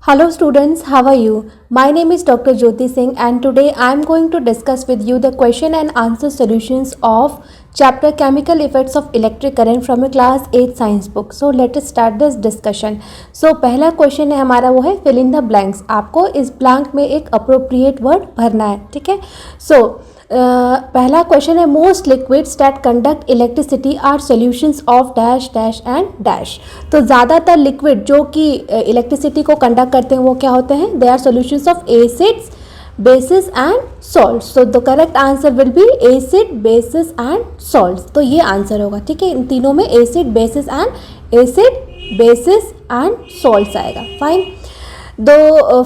Hello students, how are you? My name is Dr. Jyoti Singh and today I am going to discuss with you the question and answer solutions of chapter Chemical Effects of Electric Current from a class 8 science book. So let us start this discussion. So पहला question है हमारा वो है fill in the blanks. आपको इस blank में एक appropriate word भरना है, ठीक है. So पहला क्वेश्चन है most liquids that conduct electricity are solutions of dash dash and dash. तो ज़्यादातर लिक्विड जो कि इलेक्ट्रिसिटी को कंडक्ट करते हैं वो क्या होते हैं? They are solutions of acids, bases and salts. So the correct answer will be acid, bases and salts. तो ये आंसर होगा, ठीक है. इन तीनों में एसिड, बेसिस एंड सॉल्ट्स आएगा. फाइन.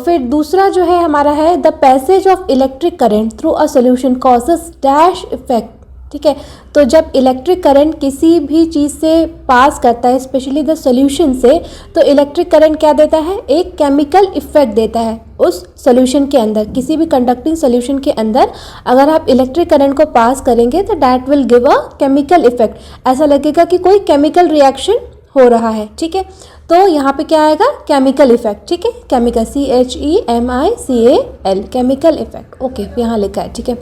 फिर दूसरा जो है हमारा है the passage of electric current through a solution causes dash effect. ठीक है. तो जब इलेक्ट्रिक करंट किसी भी चीज़ से पास करता है, स्पेशली द सोल्यूशन से, तो इलेक्ट्रिक करंट क्या देता है? एक केमिकल इफेक्ट देता है उस सोल्यूशन के अंदर. किसी भी कंडक्टिंग सोल्यूशन के अंदर अगर आप इलेक्ट्रिक करंट को पास करेंगे तो that will give a chemical effect. ऐसा लगेगा कि कोई केमिकल रिएक्शन हो रहा है, ठीक है. तो यहाँ पे क्या आएगा? केमिकल इफेक्ट, ठीक है. Chemical, CHEMICAL, chemical effect. Okay, यहाँ लिखा है, ठीक है.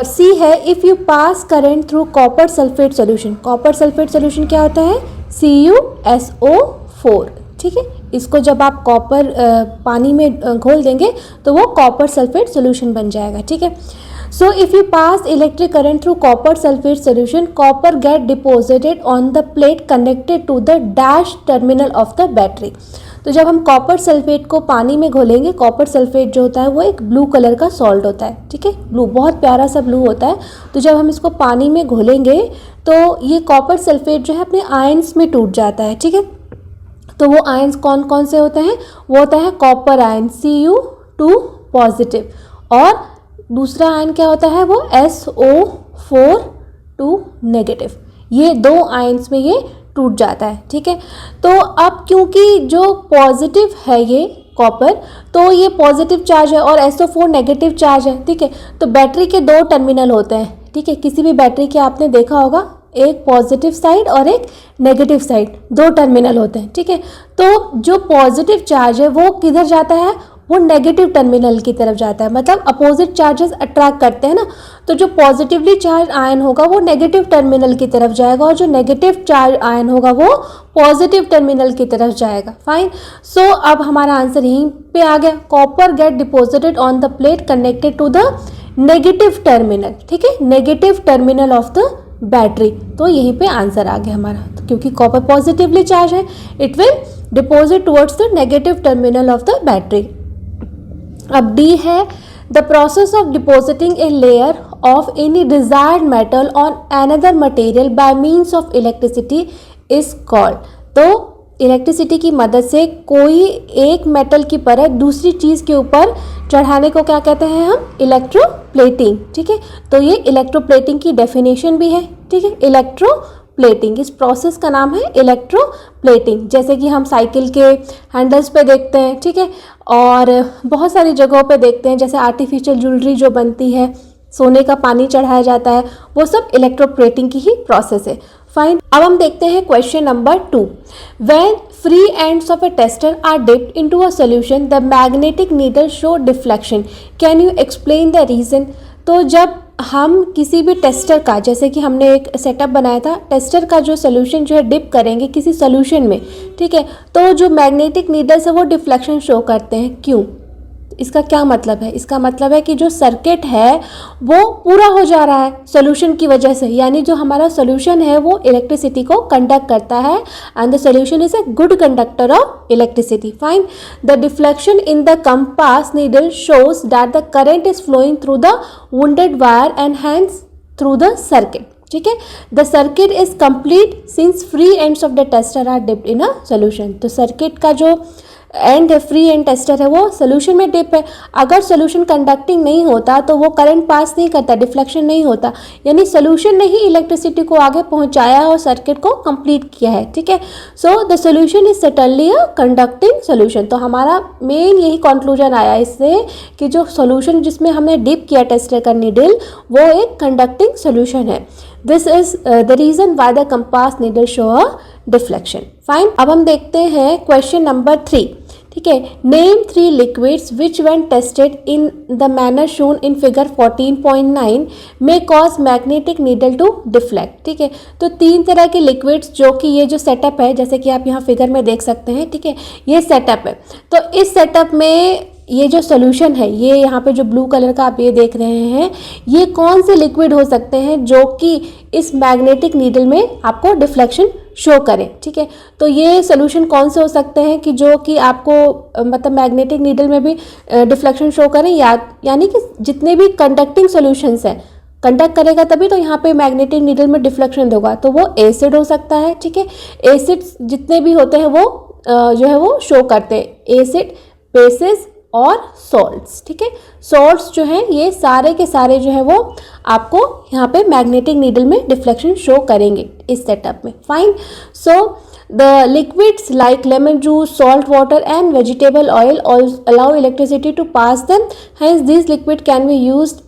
सी है if you pass current through copper sulphate solution. Copper sulphate solution क्या होता है? CuSO4, ठीक है. इसको जब आप कॉपर पानी में घोल देंगे तो वो कॉपर सल्फेट सोल्यूशन बन जाएगा, ठीक है. So if you pass electric current through copper sulfate solution, copper get deposited on the plate connected to the dash terminal of the battery. तो जब हम कॉपर सल्फेट को पानी में घोलेंगे, कॉपर सल्फेट जो होता है वो एक ब्लू कलर का सॉल्ट होता है, ठीक है. ब्लू, बहुत प्यारा सा ब्लू होता है. तो जब हम इसको पानी में घोलेंगे तो ये कॉपर सल्फेट जो है अपने आयंस में टूट जाता है, ठीक है. तो वो आयंस कौन कौन से होते हैं? वो होता है कॉपर आयन Cu2 पॉजिटिव, और दूसरा आयन क्या होता है? वो SO4 नेगेटिव. ये दो आयन्स में ये टूट जाता है, ठीक है. तो अब क्योंकि जो पॉजिटिव है ये कॉपर, तो ये पॉजिटिव चार्ज है और SO4 नेगेटिव चार्ज है, ठीक है. तो बैटरी के दो टर्मिनल होते हैं, ठीक है. किसी भी बैटरी के आपने देखा होगा, एक पॉजिटिव साइड और एक नेगेटिव साइड, दो टर्मिनल होते हैं, ठीक है. तो जो पॉजिटिव चार्ज है वो किधर जाता है? वो नेगेटिव टर्मिनल की तरफ जाता है. मतलब अपोजिट चार्जेस अट्रैक्ट करते हैं ना, तो जो पॉजिटिवली चार्ज आयन होगा वो नेगेटिव टर्मिनल की तरफ जाएगा और जो नेगेटिव चार्ज आयन होगा वो पॉजिटिव टर्मिनल की तरफ जाएगा. फाइन. सो अब हमारा आंसर यहीं पे आ गया. Copper get deposited on the plate connected to the negative terminal, ठीक है. Negative terminal of the battery. तो यहीं पे आंसर आ गया हमारा. तो क्योंकि कॉपर पॉजिटिवली चार्ज है, it will deposit towards the negative terminal of the battery. अब डी है the process of depositing a layer of any desired metal on another material by means of electricity is called. तो electricity की मदद से कोई एक metal की परत दूसरी चीज़ के ऊपर चढ़ाने को क्या कहते हैं हम? इलेक्ट्रोप्लेटिंग, ठीक है. तो ये इलेक्ट्रोप्लेटिंग की डेफिनेशन भी है, ठीक है. इलेक्ट्रोप्लेटिंग, इस प्रोसेस का नाम है इलेक्ट्रोप्लेटिंग. जैसे कि हम साइकिल के हैंडल्स पे देखते हैं, ठीक है, और बहुत सारी जगहों पे देखते हैं. जैसे आर्टिफिशियल ज्वेलरी जो बनती है, सोने का पानी चढ़ाया जाता है, वो सब इलेक्ट्रोप्लेटिंग की ही प्रोसेस है. फाइन. अब हम देखते हैं question number 2. When free ends of a tester are dipped into a solution the magnetic needle show deflection. Can you explain the reason. तो जब हम किसी भी टेस्टर का, जैसे कि हमने एक सेटअप बनाया था, टेस्टर का जो सोल्यूशन जो है डिप करेंगे किसी सोल्यूशन में, ठीक है, तो जो मैग्नेटिक नीडल्स है वो डिफ्लेक्शन शो करते हैं. क्यों? इसका क्या मतलब है? इसका मतलब है कि जो सर्किट है वो पूरा हो जा रहा है सोल्यूशन की वजह से. यानी जो हमारा सोल्यूशन है वो इलेक्ट्रिसिटी को कंडक्ट करता है and the solution is a good conductor of electricity. Fine. The deflection in the compass needle shows that the current is flowing through the wound wire and hence through the circuit, ठीक है. The circuit is complete since free ends of the tester are dipped in a solution. तो circuit का जो and है, free and tester है, वो solution में dip है. अगर सोल्यूशन कंडक्टिंग नहीं होता तो वो करंट पास नहीं करता, डिफ्लेक्शन नहीं होता. यानी सोल्यूशन ने ही इलेक्ट्रिसिटी को आगे पहुंचाया और सर्किट को कंप्लीट किया है, ठीक है. So the solution is certainly a conducting solution. तो हमारा मेन यही कंक्लूजन आया इससे कि जो सोल्यूशन जिसमें हमने डिप किया टेस्टर का नीडल, वो एक कंडक्टिंग सोल्यूशन है. This is the reason why the compass needle show a deflection. Fine. अब हम देखते हैं क्वेश्चन नंबर 3. ठीक है। Name 3 liquids which when tested in the manner shown in figure 14.9 में cause magnetic needle to deflect. ठीक है, तो 3 तरह के लिक्विड्स, जो कि ये जो सेटअप है जैसे कि आप यहाँ फिगर में देख सकते हैं, ठीक है, ये सेटअप है। तो इस सेटअप में ये जो सोल्यूशन है, ये यहाँ पे जो ब्लू कलर का आप ये देख रहे हैं, ये कौन से लिक्विड हो सकते हैं जो कि इस मैग्नेटिक नीडल में आपको डिफ्लेक्शन शो करें। ठीक है, तो ये सोल्यूशन कौन से हो सकते हैं कि जो कि आपको मतलब मैग्नेटिक नीडल में भी डिफ्लेक्शन शो करें, यानी कि जितने भी कंडक्टिंग सोल्यूशंस हैं, कंडक्ट करेगा तभी तो यहाँ पे मैग्नेटिक नीडल में डिफ्लेक्शन होगा, तो वो एसिड हो सकता है। ठीक है, एसिड्स जितने भी होते हैं वो जो है वो शो करते हैं, एसिड, बेसिस और सॉल्ट्स। ठीक है, सॉल्ट्स जो हैं ये सारे के सारे जो है वो आपको यहाँ पे मैग्नेटिक नीडल में डिफ्लेक्शन शो करेंगे इस सेटअप में। Fine, so the liquids like lemon juice, salt water and vegetable oil allow electricity to pass them, hence these liquid can be used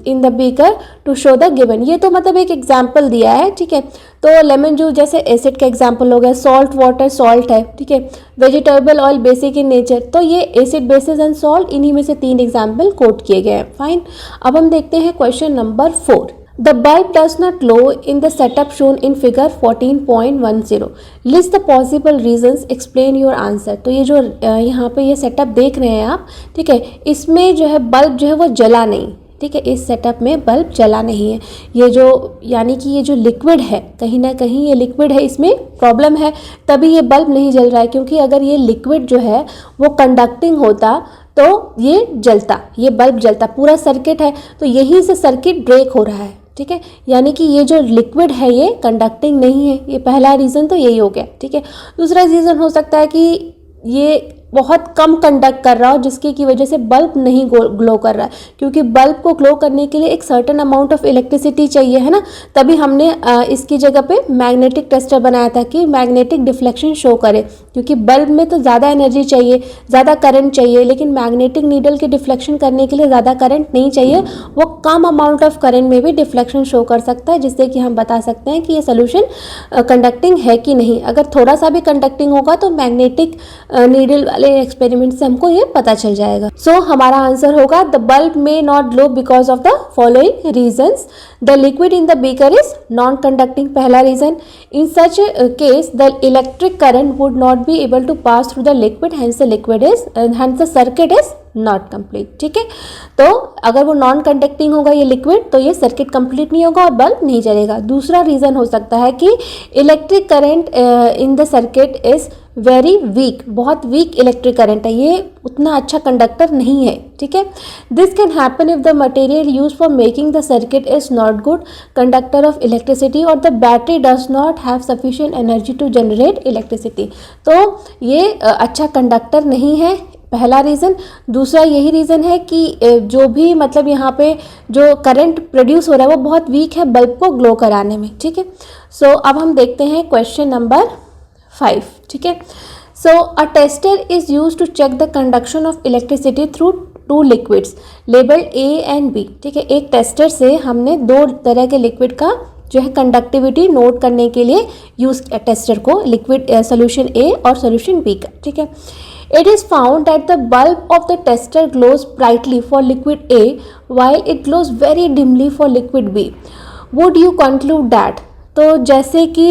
in the beaker to show the given। ये तो मतलब एक example दिया है। ठीक है, तो lemon juice जैसे एसिड का एग्जाम्पल हो गया, सॉल्ट वाटर सॉल्ट है, ठीक है, vegetable oil basic in nature, तो ये एसिड, बेसिस एंड सॉल्ट, इन्हीं में से 3 एग्जाम्पल कोट किए गए हैं। फाइन, अब हम देखते हैं question number 4। The bulb does not glow in the setup shown in figure 14.10. List the possible reasons, explain your answer। तो ये जो यहाँ पे ये सेटअप देख रहे हैं आप, ठीक है, इसमें जो है बल्ब जो है वो जला नहीं। ठीक है, इस सेटअप में बल्ब जला नहीं है। ये जो यानी कि ये जो लिक्विड है, कहीं ना कहीं ये लिक्विड है, इसमें प्रॉब्लम है, तभी ये बल्ब नहीं जल रहा है। क्योंकि अगर ये लिक्विड जो है वो कंडक्टिंग होता तो ये जलता, ये बल्ब जलता, पूरा सर्किट है तो यहीं से सर्किट ब्रेक हो रहा है। ठीक है, यानी कि ये जो लिक्विड है ये कंडक्टिंग नहीं है। ये पहला रीज़न तो यही हो गया। ठीक है, दूसरा रीज़न हो सकता है कि ये बहुत कम कंडक्ट कर रहा हो, जिसकी की वजह से बल्ब नहीं ग्लो कर रहा है। क्योंकि बल्ब को ग्लो करने के लिए एक सर्टेन अमाउंट ऑफ इलेक्ट्रिसिटी चाहिए, है ना, तभी हमने इसकी जगह पे मैग्नेटिक टेस्टर बनाया था कि मैग्नेटिक डिफ्लेक्शन शो करे। क्योंकि बल्ब में तो ज़्यादा एनर्जी चाहिए, ज़्यादा करंट चाहिए, लेकिन मैग्नेटिक नीडल के डिफ्लेक्शन करने के लिए ज़्यादा करंट नहीं चाहिए, वो कम अमाउंट ऑफ करंट में भी डिफ्लेक्शन शो कर सकता है, जिससे कि हम बता सकते हैं कि ये सोल्यूशन कंडक्टिंग है कि नहीं। अगर थोड़ा सा भी कंडक्टिंग होगा तो मैग्नेटिक नीडल वाले एक्सपेरिमेंट से हमको ये पता चल जाएगा। सो हमारा आंसर होगा the bulb may not glow because of the following reasons. The liquid in the beaker is non conducting, पहला रीजन। In such case the electric current would not be able to pass through the liquid, hence the liquid is hence the circuit is not complete. ठीक है, तो अगर वो non conducting होगा ये liquid तो ये सर्किट कंप्लीट नहीं होगा और बल्ब नहीं जलेगा। दूसरा रीज़न हो सकता है कि electric current in the circuit is very weak, बहुत वीक इलेक्ट्रिक करंट है, ये उतना अच्छा कंडक्टर नहीं है। ठीक है, this can happen if the material use for making the circuit is not good conductor of electricity और the battery does not have sufficient energy to generate electricity. तो ये अच्छा कंडक्टर नहीं है, पहला रीज़न। दूसरा यही रीज़न है कि जो भी मतलब यहाँ पे जो करंट प्रोड्यूस हो रहा है वो बहुत वीक है बल्ब को ग्लो कराने में। ठीक है, सो अब हम देखते हैं क्वेश्चन नंबर 5। ठीक है, so a tester is use to check the conduction of electricity through 2 liquids labelled A and B. ठीक है, एक टेस्टर से हमने 2 तरह के लिक्विड का जो है कंडक्टिविटी नोट करने के लिए यूज़ किया टेस्टर को, लिक्विड सोल्यूशन ए और सोल्यूशन बी का। ठीक है, it is found that the bulb of the tester glows brightly for liquid A while it glows very dimly for liquid B. Would you conclude that? तो जैसे कि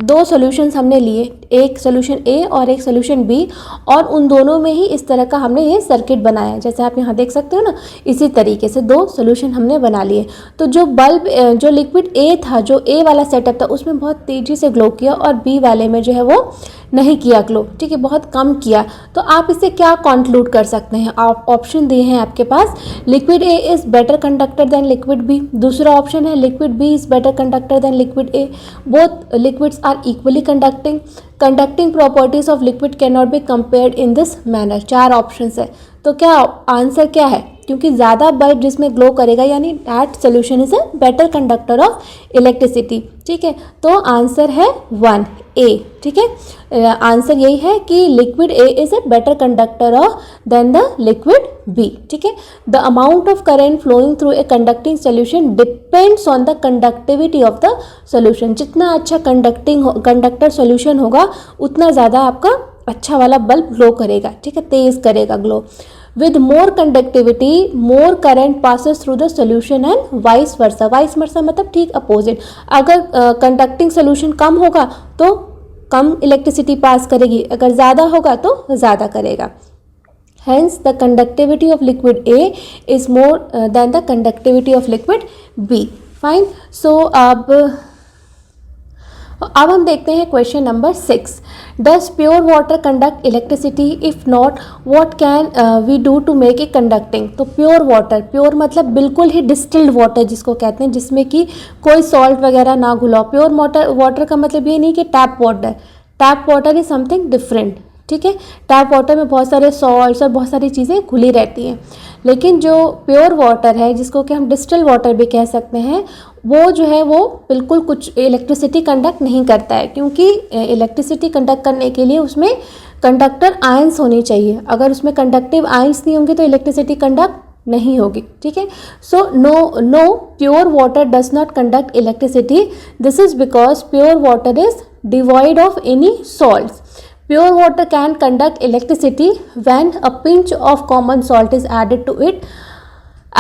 2 solutions हमने लिए, एक सोल्यूशन ए और एक सोल्यूशन बी, और उन दोनों में ही इस तरह का हमने ये सर्किट बनाया, जैसे आप यहाँ देख सकते हो ना, इसी तरीके से 2 सॉल्यूशन हमने बना लिए। तो जो बल्ब जो लिक्विड ए था, जो ए वाला सेटअप था, उसमें बहुत तेज़ी से ग्लो किया और बी वाले में जो है वो नहीं किया ग्लो। ठीक है, बहुत कम किया। तो आप इससे क्या कंक्लूड कर सकते हैं? आप ऑप्शन दिए हैं आपके पास, liquid A is better conductor than liquid B. दूसरा ऑप्शन है liquid B is better conductor than liquid A. Both liquids are equally conducting. Conducting properties of liquid can not be compared in this manner. 4 options है। तो क्या answer क्या है? क्योंकि ज़्यादा bulb जिसमें ग्लो करेगा यानी that solution is a better conductor of electricity. ठीक है, तो आंसर है 1 ए। ठीक है, आंसर यही है कि liquid A is a better conductor of then the liquid B. ठीक है, the amount of current flowing through a conducting solution depends on the conductivity of the solution. जितना अच्छा कंडक्टर सोल्यूशन होगा उतना ज़्यादा आपका अच्छा वाला बल्ब ग्लो करेगा, ठीक है, तेज़ करेगा glow. With more conductivity more current passes through the solution and vice versa. Vice versa मतलब ठीक अपोजिट, अगर कंडक्टिंग सोल्यूशन कम होगा तो कम इलेक्ट्रिसिटी पास करेगी, अगर ज़्यादा होगा तो ज़्यादा करेगा। Hence the conductivity of liquid A is more than the conductivity of liquid B. Fine. So अब हम देखते हैं question number 6। Does pure water conduct electricity? If not what can we do to make it conducting? तो pure water, pure मतलब बिल्कुल ही distilled water जिसको कहते हैं, जिसमें कि कोई सॉल्ट वगैरह ना घुला। प्योर वाटर का मतलब ये नहीं कि tap water, tap water is something different, ठीक है। टैप वाटर में बहुत सारे सॉल्ट्स और बहुत सारी चीज़ें घुली रहती हैं, लेकिन जो प्योर वाटर है जिसको कि हम डिस्टिल वाटर भी कह सकते हैं, वो जो है वो बिल्कुल कुछ इलेक्ट्रिसिटी कंडक्ट नहीं करता है, क्योंकि इलेक्ट्रिसिटी कंडक्ट करने के लिए उसमें कंडक्टर आयंस होनी चाहिए। अगर उसमें कंडक्टिव आयंस नहीं होंगे तो इलेक्ट्रिसिटी कंडक्ट नहीं होगी, ठीक है। So no pure water does not conduct electricity. This is because pure water is devoid of any salts. Pure water can conduct electricity when a pinch of common salt is added to it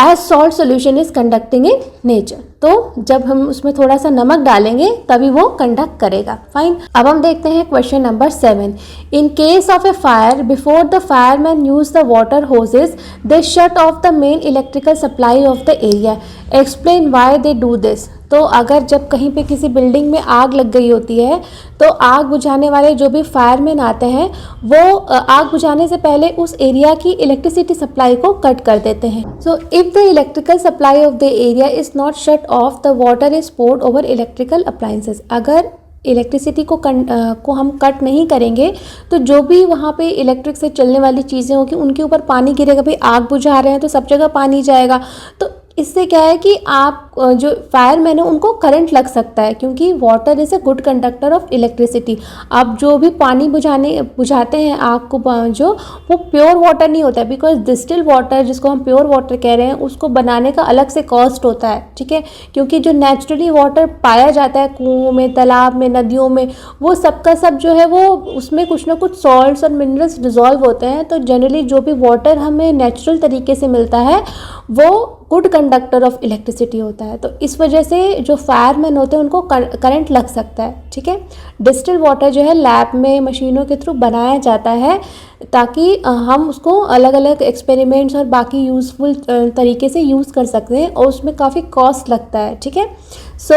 as salt solution is conducting in nature. तो जब हम उसमें थोड़ा सा नमक डालेंगे तभी वो कंडक्ट करेगा। फाइन। अब हम देखते हैं question number 7। In case of a fire before the fireman use the water hoses they shut off the main electrical supply of the area. Explain why they do this. तो अगर जब कहीं पे किसी बिल्डिंग में आग लग गई होती है तो आग बुझाने वाले जो भी फायरमैन आते हैं वो आग बुझाने से पहले उस एरिया की इलेक्ट्रिसिटी सप्लाई को कट कर देते हैं। So if the electrical supply of the area is not shut off the water is poured over electrical appliances. अगर इलेक्ट्रिसिटी को हम कट नहीं करेंगे तो जो भी वहाँ पे इलेक्ट्रिक से चलने वाली चीज़ें होगी उनके ऊपर पानी गिरेगा। भाई आग बुझा रहे हैं तो सब जगह पानी जाएगा, तो इससे क्या है कि आप जो फायरमैन है उनको करंट लग सकता है, क्योंकि water is a good conductor of electricity. आप जो भी पानी बुझाते हैं आग को, जो वो प्योर वाटर नहीं होता है, बिकॉज डिस्टिल वाटर जिसको हम प्योर वाटर कह रहे हैं उसको बनाने का अलग से कॉस्ट होता है, ठीक है। क्योंकि जो नेचुरली वाटर पाया जाता है कुओं में, तालाब में, नदियों में, वो सबका सब जो है वो उसमें कुछ ना कुछ सॉल्ट्स और मिनरल्स डिजॉल्व होते हैं। तो जनरली जो भी वाटर हमें नेचुरल तरीके से मिलता है वो गुड कंडक्टर ऑफ इलेक्ट्रिसिटी होता है। तो इस वजह से जो फायरमैन होते हैं उनको करंट लग सकता है, ठीक है। डिस्टिल वाटर जो है लैब में मशीनों के थ्रू बनाया जाता है ताकि हम उसको अलग अलग एक्सपेरिमेंट्स और बाकी यूज़फुल तरीके से यूज़ कर सकते हैं, और उसमें काफ़ी कॉस्ट लगता है, ठीक है। सो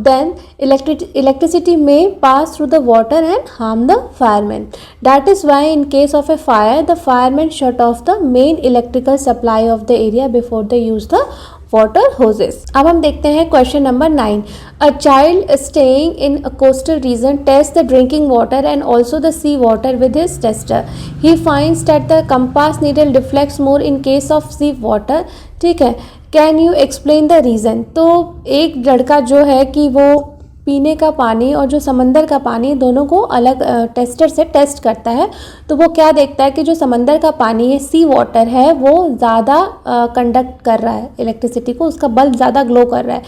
then electricity may pass through the water and harm the fireman. That is why in case of a fire the fireman shut off the main electrical supply of the area before they use the water hoses. अब हम देखते हैं question number 9। A child staying in a coastal region test the drinking water and also the sea water with his tester. He finds that the compass needle deflects more in case of sea water, ठीक है। Can you explain the reason? तो एक लड़का जो है कि वो पीने का पानी और जो समंदर का पानी दोनों को अलग टेस्टर से टेस्ट करता है, तो वो क्या देखता है कि जो समंदर का पानी है, सी वाटर है, वो ज़्यादा कंडक्ट कर रहा है इलेक्ट्रिसिटी को, उसका बल्ब ज़्यादा ग्लो कर रहा है।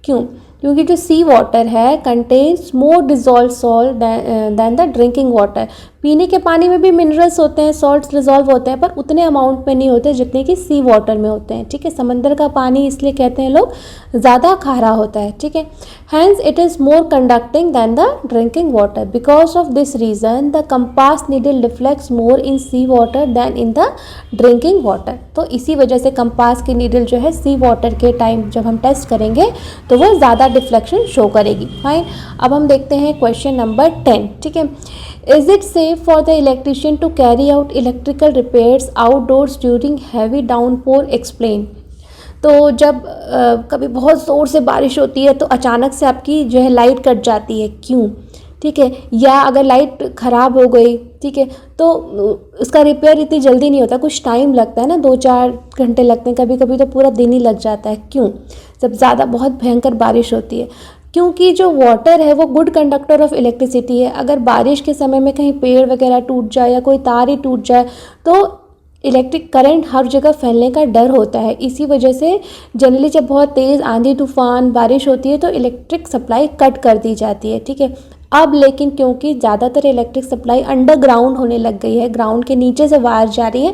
क्यों? क्योंकि जो सी वाटर है contains more dissolve salt than the drinking water. पीने के पानी में भी मिनरल्स होते हैं, सॉल्ट्स डिजॉल्व होते हैं, पर उतने अमाउंट में नहीं होते जितने कि सी वाटर में होते हैं, ठीक है। समंदर का पानी इसलिए कहते हैं लोग ज़्यादा खारा होता है, ठीक है। Hence it is more conducting than the drinking water. Because of this reason the compass needle reflects more in sea water than in the drinking water. तो इसी वजह से कंपास की नीडल जो है सी वाटर के टाइम जब हम टेस्ट करेंगे तो वो ज़्यादा डिफ्लेक्शन शो करेगी। फाइन। अब हम देखते हैं क्वेश्चन नंबर 10, ठीक है। Is it safe for the electrician to carry out electrical repairs outdoors during heavy downpour? Explain. तो जब कभी बहुत ज़ोर से बारिश होती है तो अचानक से आपकी जो है लाइट कट जाती है, क्यों? ठीक है। या अगर लाइट ख़राब हो गई, ठीक है, तो उसका रिपेयर इतनी जल्दी नहीं होता, कुछ टाइम लगता है ना, 2-4 घंटे लगते हैं, कभी कभी तो पूरा दिन ही लग जाता है। क्यों? जब ज़्यादा बहुत भयंकर बारिश होती है, क्योंकि जो वाटर है वो गुड कंडक्टर ऑफ इलेक्ट्रिसिटी है। अगर बारिश के समय में कहीं पेड़ वगैरह टूट जाए या कोई तार ही टूट जाए तो इलेक्ट्रिक करंट हर जगह फैलने का डर होता है। इसी वजह से जनरली जब बहुत तेज़ आंधी तूफान बारिश होती है तो इलेक्ट्रिक सप्लाई कट कर दी जाती है, ठीक है। अब लेकिन क्योंकि ज़्यादातर इलेक्ट्रिक सप्लाई अंडरग्राउंड होने लग गई है, ग्राउंड के नीचे से वायर जा रही है,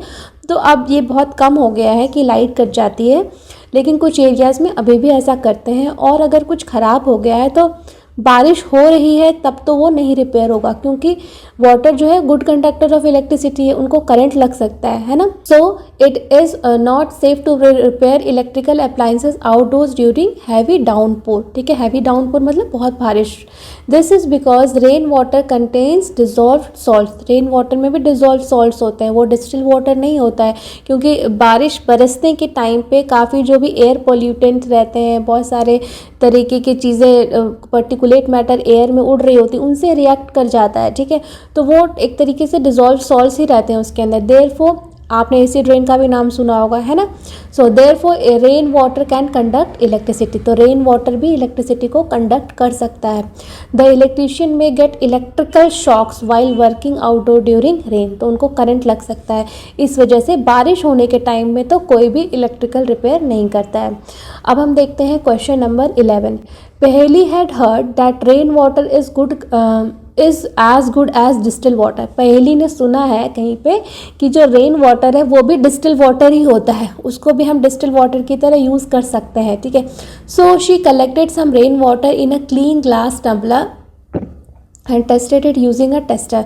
तो अब ये बहुत कम हो गया है कि लाइट कट जाती है। लेकिन कुछ एरियाज़ में अभी भी ऐसा करते हैं, और अगर कुछ ख़राब हो गया है तो बारिश हो रही है तब तो वो नहीं रिपेयर होगा, क्योंकि वाटर जो है गुड कंडक्टर ऑफ इलेक्ट्रिसिटी है, उनको करंट लग सकता है ना। So it is not safe to repair electrical appliances outdoors during heavy downpour. ठीक है, हैवी डाउनपोर मतलब बहुत बारिश। This is because rain water contains dissolve salt. Rain water में भी डिजॉल्व सॉल्ट्स होते हैं, वो डिस्टिल वाटर नहीं होता है, क्योंकि बारिश बरसने के टाइम पे काफ़ी जो भी एयर पोल्यूटेंट रहते हैं, बहुत सारे तरीके की चीज़ें पर्टिकुलेट मैटर एयर में उड़ रही होती हैं, उनसे रिएक्ट कर जाता है। ठीक है, तो वो एक तरीके से डिजॉल्व सॉल्ट्स ही रहते हैं उसके अंदर। देयरफॉर आपने एसिड रेन का भी नाम सुना होगा, है ना। So therefore rain water can conduct electricity. तो रेन वाटर भी इलेक्ट्रिसिटी को कंडक्ट कर सकता है। The electrician may get electrical shocks while working outdoor during rain. तो उनको करंट लग सकता है, इस वजह से बारिश होने के टाइम में तो कोई भी इलेक्ट्रिकल रिपेयर नहीं करता है। अब हम देखते हैं question number 11। Paheli had heard that rain water is as good as distil water. Paheli ने सुना है कहीं पे कि जो रेन वाटर है वो भी डिस्टिल वाटर ही होता है, उसको भी हम डिस्टिल वाटर की तरह यूज़ कर सकते हैं। ठीक है, so she collected some rain water in a clean glass tumbler and tested it using a tester.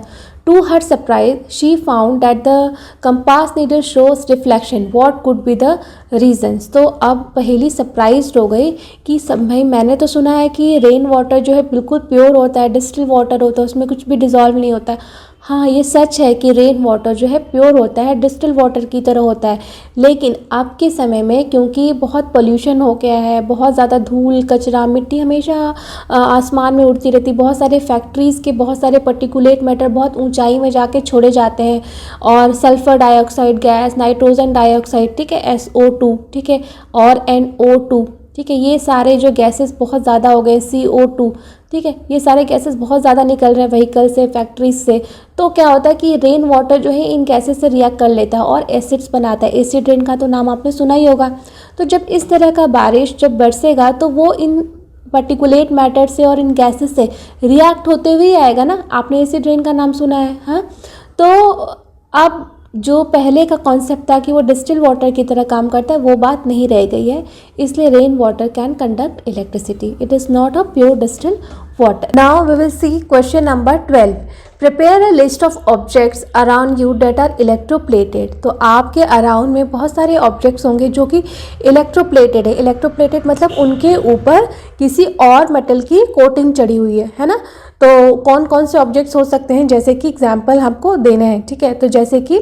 To her surprise, she found that the compass needle shows reflection. What could be the reasons? तो अब पहेली surprised हो गई कि सब भाई मैंने तो सुना है कि रेन वाटर जो है बिल्कुल प्योर होता है, डिस्टिल वाटर होता है, उसमें कुछ भी डिज़ोल्व नहीं होता है। हाँ, ये सच है कि रेन वाटर जो है प्योर होता है, डिस्टिल वाटर की तरह होता है। लेकिन अब के समय में क्योंकि बहुत पोल्यूशन हो गया है, बहुत ज़्यादा धूल कचरा मिट्टी हमेशा आसमान में उड़ती रहती, बहुत सारे फैक्ट्रीज़ के बहुत सारे पर्टिकुलेट मैटर बहुत ऊंचाई में जाके छोड़े जाते हैं, और sulphur dioxide gas, nitrogen dioxide, ठीक है, SO2, ठीक है, और NO2, ठीक है, ये सारे जो गैसेस बहुत ज़्यादा हो गए, CO2, ठीक है, ये सारे गैसेस बहुत ज़्यादा निकल रहे हैं व्हीकल से, फैक्ट्रीज से। तो क्या होता है कि रेन वाटर जो है इन गैसेस से रिएक्ट कर लेता है और एसिड्स बनाता है। एसिड रेन का तो नाम आपने सुना ही होगा। तो जब इस तरह का बारिश जब बरसेगा तो वो इन पर्टिकुलेट मैटर से और इन गैसेस से रिएक्ट होते हुए आएगा ना। आपने एसिड रेन का नाम सुना है, हाँ। तो अब जो पहले का कॉन्सेप्ट था कि वो डिस्टिल वाटर की तरह काम करता है, वो बात नहीं रह गई है। इसलिए rain water can conduct electricity, it is not a pure distil water. Now we will see question number 12। Prepare a list of objects around you that are electroplated. तो आपके अराउंड में बहुत सारे ऑब्जेक्ट्स होंगे जो कि इलेक्ट्रोप्लेटेड है। Electroplated मतलब उनके ऊपर किसी और मेटल की कोटिंग चढ़ी हुई है ना। तो कौन कौन से ऑब्जेक्ट्स हो सकते हैं, जैसे कि एग्जाम्पल हमको देने हैं, ठीक है। तो जैसे कि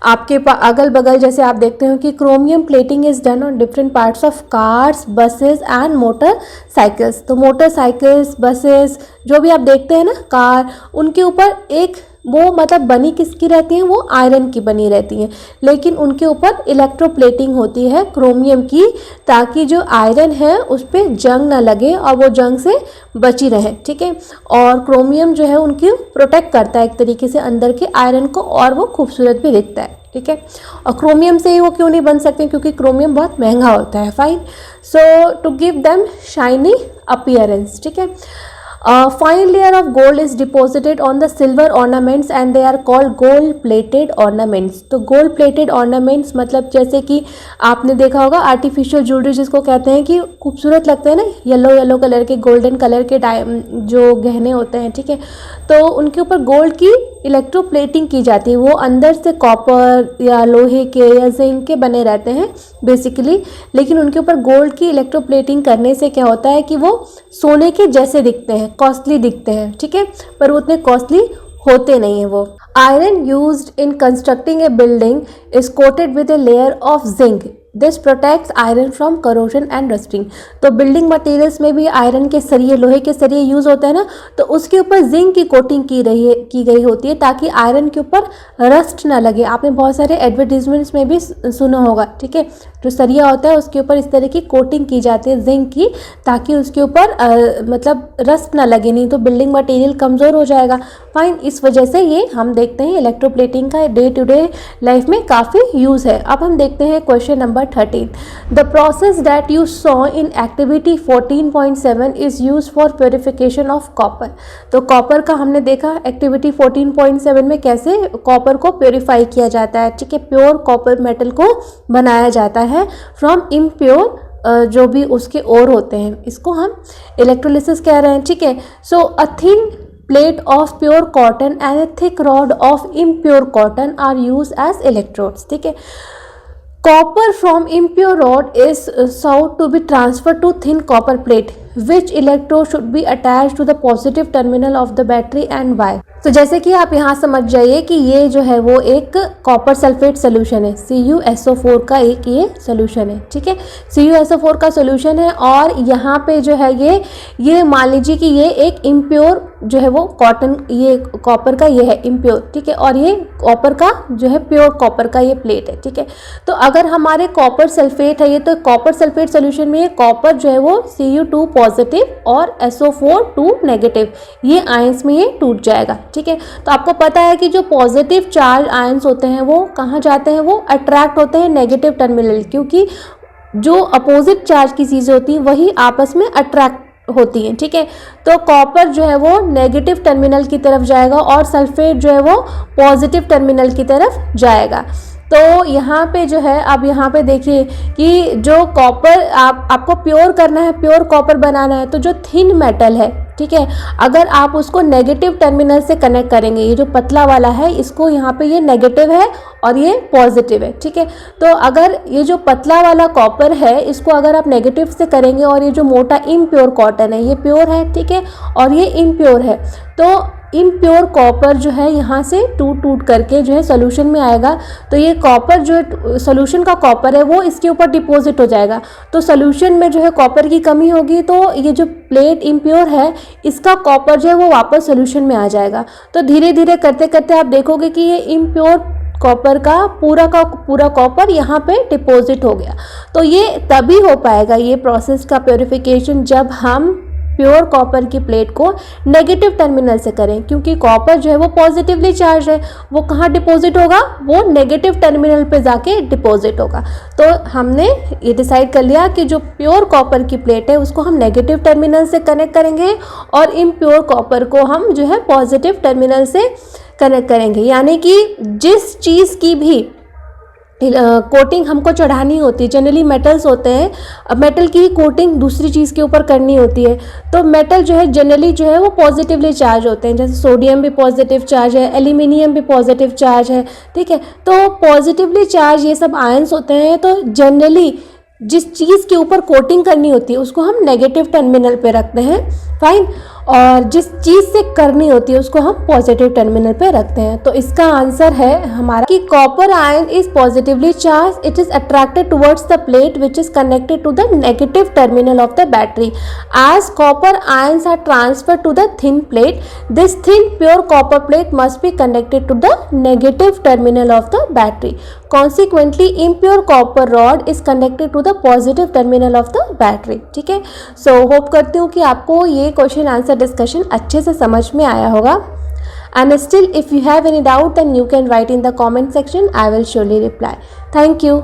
आपके अगल बगल जैसे आप देखते हो कि chromium plating is done on different parts of cars, buses and motorcycles. तो मोटरसाइकिल्स, बसेस जो भी आप देखते हैं ना, कार, उनके ऊपर एक वो मतलब बनी किसकी रहती हैं, वो आयरन की बनी रहती हैं, लेकिन उनके ऊपर इलेक्ट्रोप्लेटिंग होती है क्रोमियम की, ताकि जो आयरन है उस पर जंग ना लगे और वो जंग से बची रहे, ठीक है। और क्रोमियम जो है उनकी प्रोटेक्ट करता है एक तरीके से अंदर के आयरन को, और वो खूबसूरत भी दिखता है, ठीक है। और क्रोमियम से ही वो क्यों नहीं बन सकते, क्योंकि क्रोमियम बहुत महंगा होता है, fine. So to give them shiny appearance, ठीक है। Fine layer of gold is deposited on the silver ornaments and they are called gold plated ornaments। तो gold plated ornaments मतलब जैसे कि आपने देखा होगा आर्टिफिशियल ज्वेलरी जिसको कहते हैं कि खूबसूरत लगते हैं ना, येलो येलो कलर के, गोल्डन कलर के जो गहने होते हैं, ठीक है। तो उनके ऊपर गोल्ड की इलेक्ट्रोप्लेटिंग की जाती है। वो अंदर से कॉपर या लोहे के या जिंक के बने रहते हैं बेसिकली, लेकिन उनके ऊपर गोल्ड की इलेक्ट्रोप्लेटिंग करने से क्या होता है कि वो सोने के जैसे दिखते हैं, कॉस्टली दिखते हैं, ठीक है, पर वो उतने कॉस्टली होते नहीं हैं वो। Iron used in constructing A building is coated with A layer of zinc. This protects iron from corrosion and rusting. तो बिल्डिंग मटेरियल्स में भी आयरन के सरिये, लोहे के सरिये यूज़ होते हैं ना, तो उसके ऊपर जिंक की कोटिंग की गई होती है ताकि आयरन के ऊपर रस्ट ना लगे। आपने बहुत सारे एडवर्टीजमेंट्स में भी सुना होगा, ठीक है। जो सरिया होता है उसके ऊपर इस तरह की कोटिंग की जाती है जिंक की, ताकि उसके ऊपर मतलब रस्ट ना लगे, नहीं तो बिल्डिंग मटेरियल कमज़ोर हो जाएगा, फाइन। इस वजह से ये हम देखते हैं इलेक्ट्रोप्लेटिंग का डे टू डे लाइफ में काफ़ी यूज़ है। अब हम देखते हैं question number number 13. The process that you saw in activity 14.7 is used for purification of copper. तो कॉपर का हमने देखा एक्टिविटी 14.7 में कैसे कॉपर को प्योरीफाई किया जाता है, ठीक है, प्योर कॉपर मेटल को बनाया जाता है फ्रॉम इम्प्योर जो भी उसके ओर होते हैं, इसको हम इलेक्ट्रोलिसिस कह रहे हैं, ठीक है. So a thin plate of pure cotton and a thick rod of impure cotton are used as electrodes, ठीक है. Copper from impure rod is sought to be transferred to thin copper plate. Which electrode should be attached to the positive terminal of the battery and why? तो जैसे कि आप यहाँ समझ जाइए कि ये जो है वो एक कॉपर सल्फेट सोल्यूशन है, CuSO4 का एक ये सोल्यूशन है, ठीक है. CuSO4 का सोल्यूशन है और यहाँ पे जो है ये मान लीजिए कि ये एक इम्प्योर जो है वो कॉटन, ये कॉपर का ये है इम्प्योर, ठीक है, और ये कॉपर का जो है प्योर कॉपर का ये प्लेट है, ठीक है. तो अगर हमारे कॉपर सल्फेट है ये, तो कॉपर सल्फेट सोल्यूशन में ये कॉपर जो है वो Cu2 पॉजिटिव और SO4 2 नेगेटिव, ये आयंस में ये टूट जाएगा, ठीक है. तो आपको पता है कि जो पॉजिटिव चार्ज आयंस होते हैं वो कहाँ जाते हैं, वो अट्रैक्ट होते हैं नेगेटिव टर्मिनल, क्योंकि जो अपोजिट चार्ज की चीज़ें होती हैं वही आपस में अट्रैक्ट होती हैं, ठीक है. तो कॉपर जो है वो नेगेटिव टर्मिनल की तरफ जाएगा और सल्फेट जो है वो पॉजिटिव टर्मिनल की तरफ जाएगा. तो यहाँ पे जो है, अब यहाँ पे देखिए कि जो कॉपर आपको प्योर करना है, प्योर कॉपर बनाना है, तो जो थिन मेटल है, ठीक है, अगर आप उसको नेगेटिव टर्मिनल से कनेक्ट करेंगे, ये जो पतला वाला है इसको यहाँ पे ये नेगेटिव है और ये पॉजिटिव है, ठीक है. तो अगर ये जो पतला वाला कॉपर है इसको अगर आप नेगेटिव से करेंगे और ये जो मोटा इम्प्योर कॉटन है ये प्योर है, ठीक है, और ये इम्प्योर है, तो इम्प्योर कॉपर जो है यहाँ से टूट करके जो है सोल्यूशन में आएगा. तो ये कॉपर जो है सोल्यूशन का कॉपर है वो इसके ऊपर डिपॉजिट हो जाएगा. तो सोल्यूशन में जो है कॉपर की कमी होगी, तो ये जो प्लेट इम्प्योर है इसका कॉपर जो है वो वापस सोल्यूशन में आ जाएगा. तो धीरे धीरे करते करते आप देखोगे कि ये इम्प्योर कॉपर का पूरा कॉपर यहाँ पे डिपॉजिट हो गया. तो ये तभी हो पाएगा ये प्रोसेस का प्योरिफिकेशन जब हम प्योर कॉपर की प्लेट को नेगेटिव टर्मिनल से करें, क्योंकि कॉपर जो है वो पॉजिटिवली चार्ज है, वो कहाँ डिपॉजिट होगा, वो नेगेटिव टर्मिनल पे जाके डिपॉजिट होगा. तो हमने ये डिसाइड कर लिया कि जो प्योर कॉपर की प्लेट है उसको हम नेगेटिव टर्मिनल से कनेक्ट करेंगे और इम्प्योर कॉपर को हम जो है पॉजिटिव टर्मिनल से कनेक्ट करेंगे. यानी कि जिस चीज़ की भी कोटिंग हमको चढ़ानी होती है, जनरली मेटल्स होते हैं, मेटल की कोटिंग दूसरी चीज़ के ऊपर करनी होती है, तो मेटल जो है जनरली जो है वो पॉजिटिवली चार्ज होते हैं, जैसे सोडियम भी पॉजिटिव चार्ज है, एल्यूमिनियम भी पॉजिटिव चार्ज है, ठीक है. तो पॉजिटिवली चार्ज ये सब आयंस होते हैं. तो जनरली जिस चीज़ के ऊपर कोटिंग करनी होती है उसको हम नेगेटिव टर्मिनल पे रखते हैं, फाइन, और जिस चीज़ से करनी होती है उसको हम पॉजिटिव टर्मिनल पे रखते हैं. तो इसका आंसर है हमारा कि copper ion is positively charge, it is attracted towards the plate which is connected to the negative terminal of the battery. As copper ions are transferred to the thin plate, this thin pure copper plate must be connected to the negative terminal of the battery. Consequently, impure copper rod is connected to the positive terminal of the battery. ठीक है. So hope करती हूँ कि आपको ये question answer discussion अच्छे से समझ में आया होगा. And still, if you have any doubt, then you can write in the comment section. I will surely reply. Thank you.